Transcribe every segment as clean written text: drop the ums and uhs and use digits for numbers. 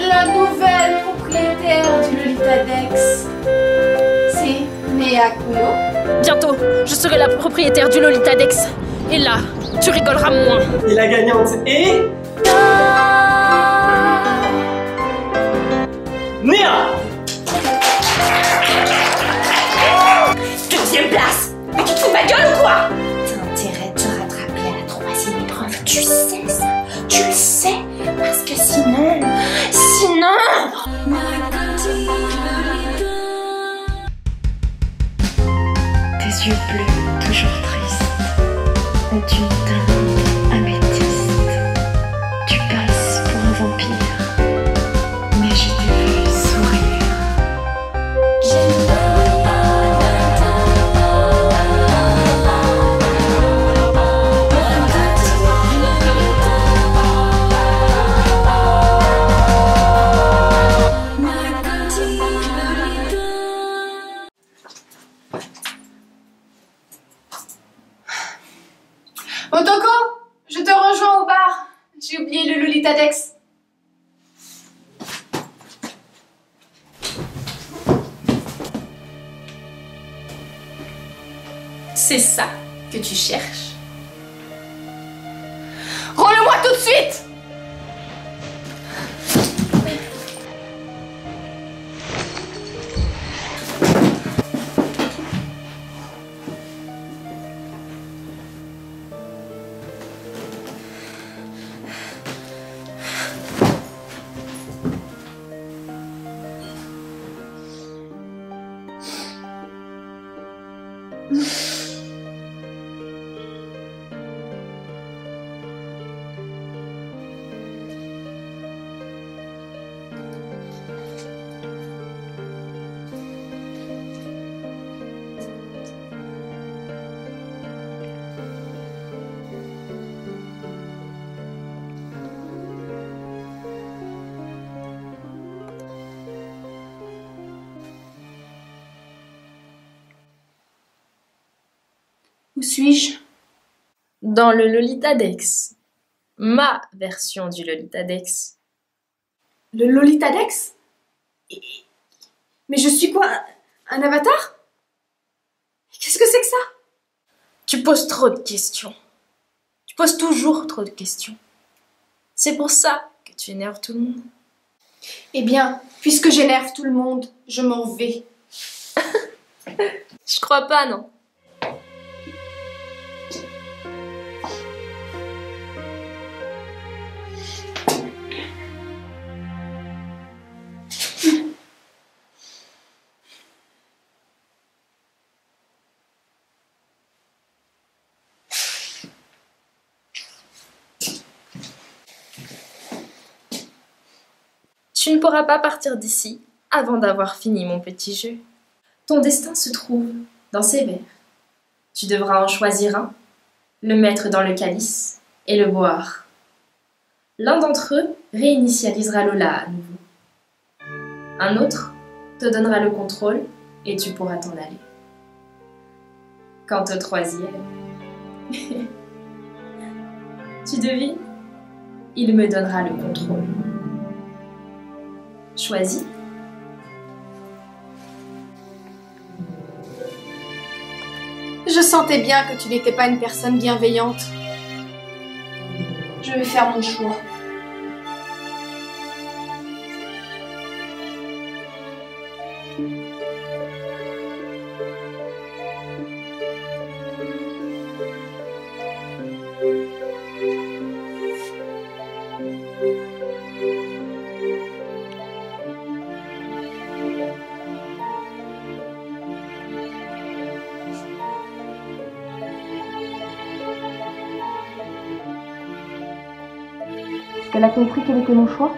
La nouvelle propriétaire du Lolita Dex, c'est Néa Kuno. Bientôt, je serai la propriétaire du Lolita Dex. Et là, tu rigoleras moins. Et la gagnante est... Néa! Deuxième place! Mais tu te fous de ma gueule ou quoi? T'as intérêt de te rattraper à la troisième épreuve. Tu sais ça? Tu le sais? Parce que sinon... Tes yeux bleus, toujours tristes, ont une teinte améthyste. Tu passes pour un vampire, mais je t'ai vu sourire. Otoko, je te rejoins au bar. J'ai oublié le Lolita Dex. C'est ça que tu cherches? Rends-le-moi tout de suite! Où suis-je? Dans le Lolita Dex. Ma version du Lolita Dex. Le Lolita Dex? Mais je suis quoi? Un avatar? Qu'est-ce que c'est que ça? Tu poses trop de questions. Tu poses toujours trop de questions. C'est pour ça que tu énerves tout le monde. Eh bien, puisque j'énerve tout le monde, je m'en vais. Je crois pas, non. Tu ne pourras pas partir d'ici avant d'avoir fini mon petit jeu. Ton destin se trouve dans ces verres. Tu devras en choisir un, le mettre dans le calice et le boire. L'un d'entre eux réinitialisera Lola à nouveau. Un autre te donnera le contrôle et tu pourras t'en aller. Quant au troisième, tu devines, il me donnera le contrôle. Choisis. Je sentais bien que tu n'étais pas une personne bienveillante. Je vais faire mon choix. Est-ce qu'elle a compris quel était mon choix?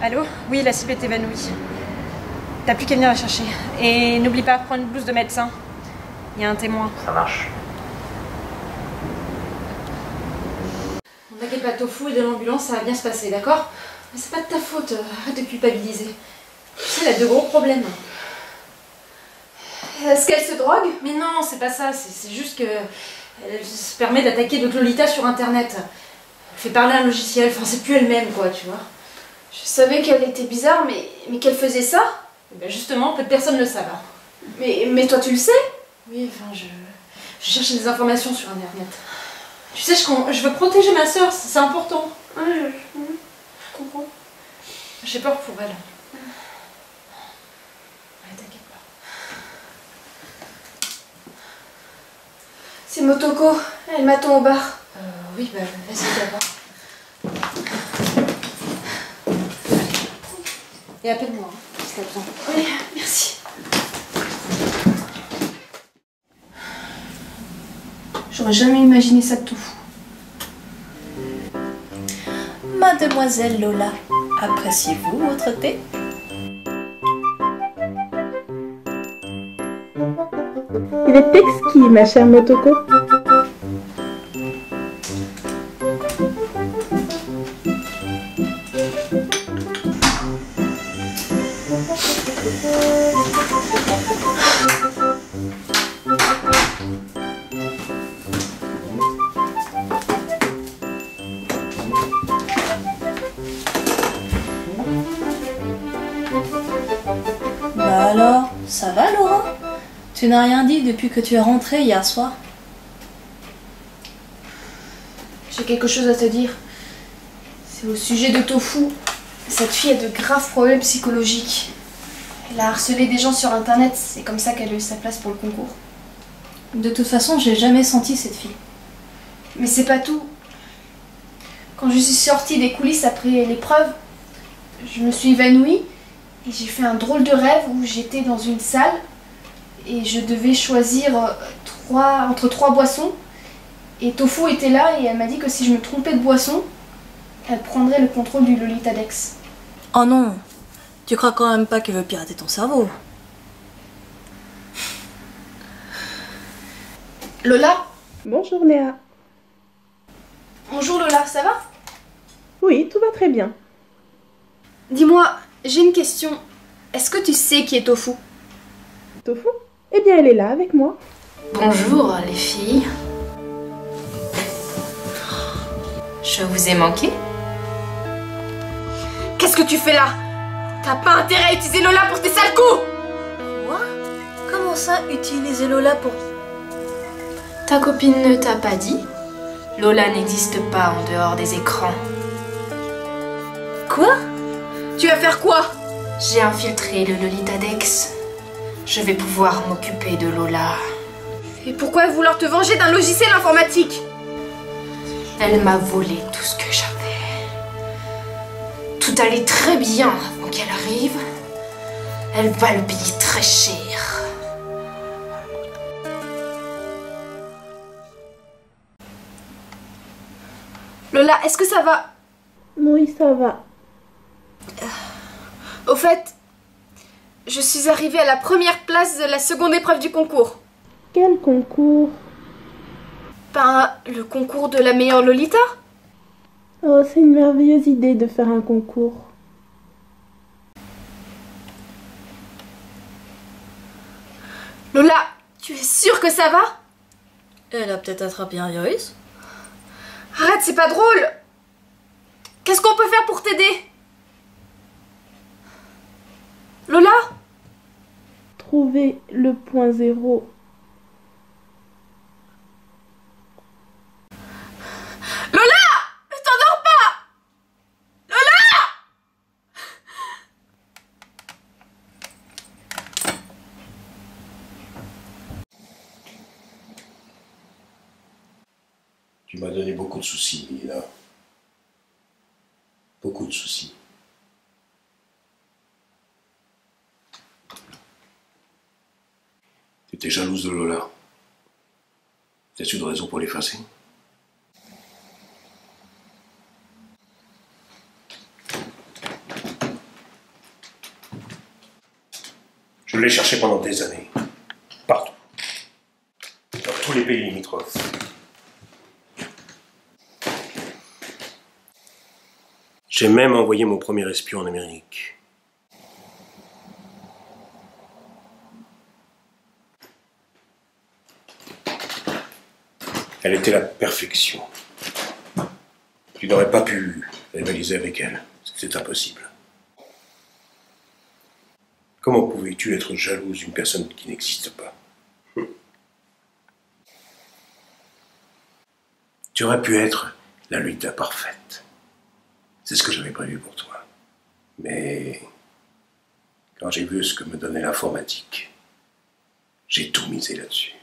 Allô? Oui, la cible est évanouie. T'as plus qu'à venir la chercher. Et n'oublie pas, prends une blouse de médecin. Il y a un témoin. Ça marche. On t'inquiète pas, Tofu et de l'ambulance, ça va bien se passer, d'accord? Mais c'est pas de ta faute, arrête de culpabiliser. Tu sais, elle a de gros problèmes. Est-ce qu'elle se drogue? Mais non, c'est pas ça, c'est juste que... Elle se permet d'attaquer d'autres Lolita sur internet. Elle fait parler un logiciel, enfin c'est plus elle-même quoi, tu vois. Je savais qu'elle était bizarre, mais qu'elle faisait ça? Et ben justement, peu de personnes le savent. Mais toi tu le sais? Oui, enfin je cherchais des informations sur internet. Tu sais, je veux protéger ma sœur, c'est important. Ouais, je comprends. J'ai peur pour elle. Ouais, t'inquiète pas. C'est Motoko, elle m'attend au bar. Oui, bah vas-y d'abord. Et appelle-moi, hein, si t'as besoin. Oui, merci. J'aurais jamais imaginé ça de Tofu. Mademoiselle Lola, appréciez-vous votre thé? Il est exquis, ma chère Motoko. Bah alors, ça va Laura? Tu n'as rien dit depuis que tu es rentrée hier soir? J'ai quelque chose à te dire. C'est au sujet de Tofu. Cette fille a de graves problèmes psychologiques. Elle a harcelé des gens sur internet, c'est comme ça qu'elle a eu sa place pour le concours. De toute façon, j'ai jamais senti cette fille. Mais c'est pas tout. Quand je suis sortie des coulisses après l'épreuve, je me suis évanouie et j'ai fait un drôle de rêve où j'étais dans une salle et je devais choisir entre trois boissons. Et Tofu était là et elle m'a dit que si je me trompais de boisson, elle prendrait le contrôle du Lolita Dex. Oh non, tu crois quand même pas qu'elle veut pirater ton cerveau? Lola? Bonjour Léa. Bonjour Lola, ça va? Oui, tout va très bien. Dis-moi, j'ai une question. Est-ce que tu sais qui est Tofu? Tofu? Eh bien, elle est là avec moi. Bonjour les filles. Je vous ai manqué? Qu'est-ce que tu fais là? T'as pas intérêt à utiliser Lola pour tes sales coups! Quoi? Comment ça, utiliser Lola pour... Ta copine ne t'a pas dit? Lola n'existe pas en dehors des écrans. Quoi? Tu vas faire quoi? J'ai infiltré le Lolita Dex. Je vais pouvoir m'occuper de Lola. Et pourquoi vouloir te venger d'un logiciel informatique? Elle m'a volé tout ce que j'avais. Tout allait très bien avant qu'elle arrive. Elle va le payer très cher. Lola, est-ce que ça va? Oui, ça va. Au fait, je suis arrivée à la première place de la seconde épreuve du concours. Quel concours? Ben, le concours de la meilleure Lolita. Oh, c'est une merveilleuse idée de faire un concours. Lola, tu es sûre que ça va? Elle a peut-être attrapé un virus? Arrête, c'est pas drôle. Qu'est-ce qu'on peut faire pour t'aider? Lola? Trouver le point zéro. Lola! Ne t'endors pas! Lola! Tu m'as donné beaucoup de soucis, Lila. Beaucoup de soucis. Tu étais jalouse de Lola. As-tu une raison pour l'effacer? Je l'ai cherché pendant des années. Partout. Dans tous les pays limitrophes. J'ai même envoyé mon premier espion en Amérique. Elle était la perfection. Tu n'aurais pas pu rivaliser avec elle. C'est impossible. Comment pouvais-tu être jalouse d'une personne qui n'existe pas? Tu aurais pu être la Lolita parfaite. C'est ce que j'avais prévu pour toi. Mais quand j'ai vu ce que me donnait l'informatique, j'ai tout misé là-dessus.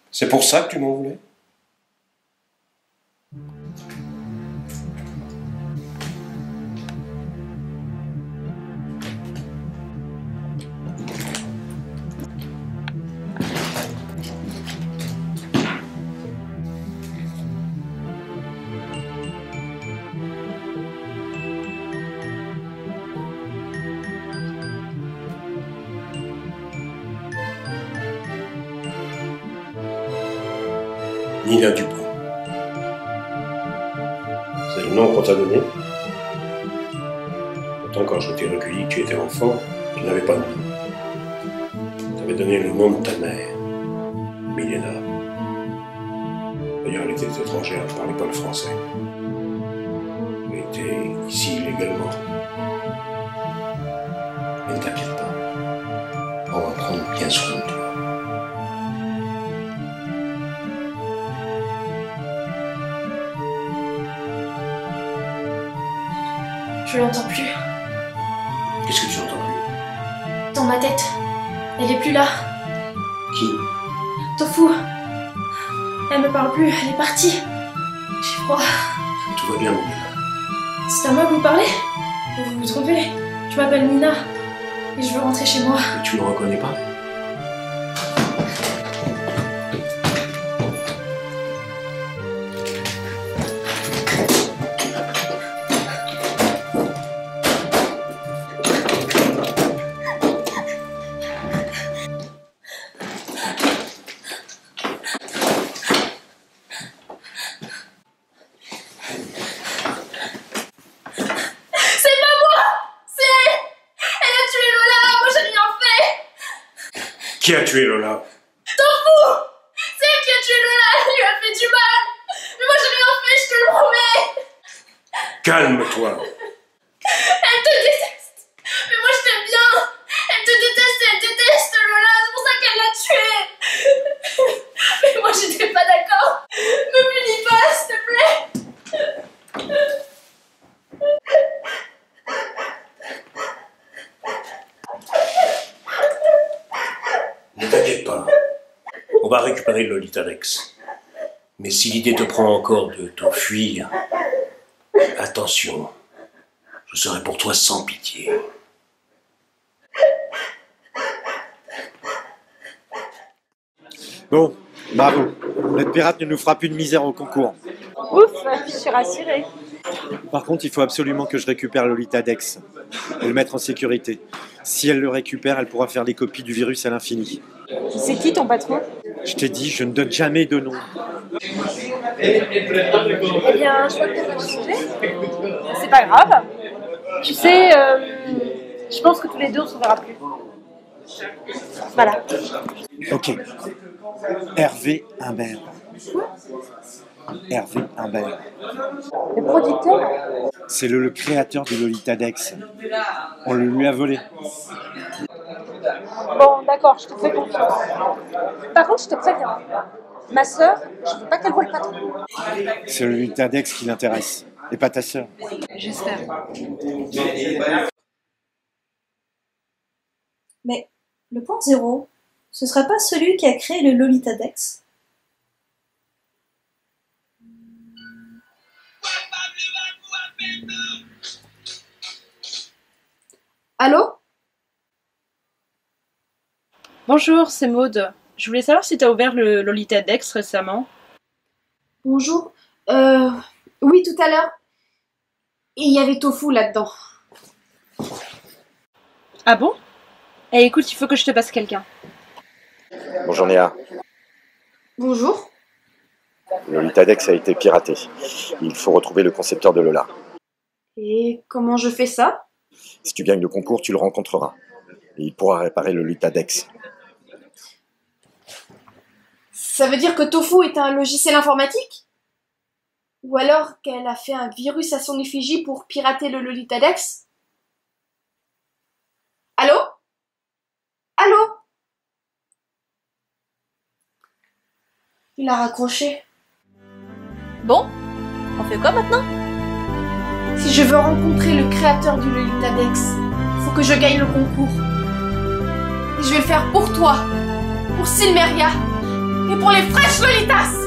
C'est pour ça que tu m'en voulais? Nina Dupont. C'est le nom qu'on t'a donné. Pourtant, quand je t'ai recueilli, que tu étais enfant, tu n'avais pas de nom. Tu avais donné le nom de ta mère, Milena. D'ailleurs, elle était étrangère, elle ne parlait pas le français. Elle était ici illégalement. Mais ne t'inquiète pas, on va prendre bien soin de toi. Je l'entends plus. Qu'est-ce que tu n'entends plus? Dans ma tête. Elle est plus là. Qui? Tofu. Elle me parle plus, elle est partie. J'ai froid. Tout va bien, mon gars. C'est à moi que vous parlez? Vous vous trompez. Je m'appelle Nina. Et je veux rentrer chez moi. Mais tu ne me reconnais pas? Qui a tué Lola? Tofu! C'est elle qui a tué Lola, elle lui a fait du mal! Mais moi j'ai rien fait, je te le promets! Calme-toi! Elle te déteste! Mais moi je t'aime bien! Elle te déteste et elle déteste Lola, c'est pour ça qu'elle l'a tuée! Mais moi j'étais pas d'accord! Me punis pas, s'il te plaît! Ne t'inquiète pas, on va récupérer le Lolita Dex. Mais si l'idée te prend encore de t'enfuir, attention, je serai pour toi sans pitié. Bon, bravo. Notre pirate ne nous fera plus de misère au concours. Ouf, je suis rassurée. Par contre, il faut absolument que je récupère Lolita Dex et le mettre en sécurité. Si elle le récupère, elle pourra faire des copies du virus à l'infini. C'est qui ton patron? Je t'ai dit, je ne donne jamais de nom. Eh bien, je crois que t'as pas de sujet. C'est pas grave. Tu sais, je pense que tous les deux on se verra plus. Voilà. Ok. Hervé Humbert. Hervé Humbert. Le producteur? C'est le créateur de Lolita Dex. On le lui a volé. Bon, d'accord, je te fais confiance. Par contre, je te préviens. Ma sœur, je veux pas qu'elle voie le patron. C'est le Lolita Dex qui l'intéresse. Et pas ta sœur. J'espère. Mais le point zéro, ce serait pas celui qui a créé le Lolita Dex? Allô? Bonjour, c'est Maude. Je voulais savoir si tu as ouvert le Lolita Dex récemment. Bonjour. Oui, tout à l'heure. Et il y avait Tofu là-dedans. Ah bon? Eh écoute, il faut que je te passe quelqu'un. Bonjour Néa. Bonjour. Lolita Dex a été piraté. Il faut retrouver le concepteur de Lola. Et comment je fais ça? Si tu gagnes le concours, tu le rencontreras. Et il pourra réparer le Lolita Dex. Ça veut dire que Tofu est un logiciel informatique? Ou alors qu'elle a fait un virus à son effigie pour pirater le Lolita Dex? Allô? Allô? Il a raccroché. Bon, on fait quoi maintenant? Si je veux rencontrer le créateur du Lolita Dex, faut que je gagne le concours. Et je vais le faire pour toi, pour Silmeria et pour les fraîches Lolitas!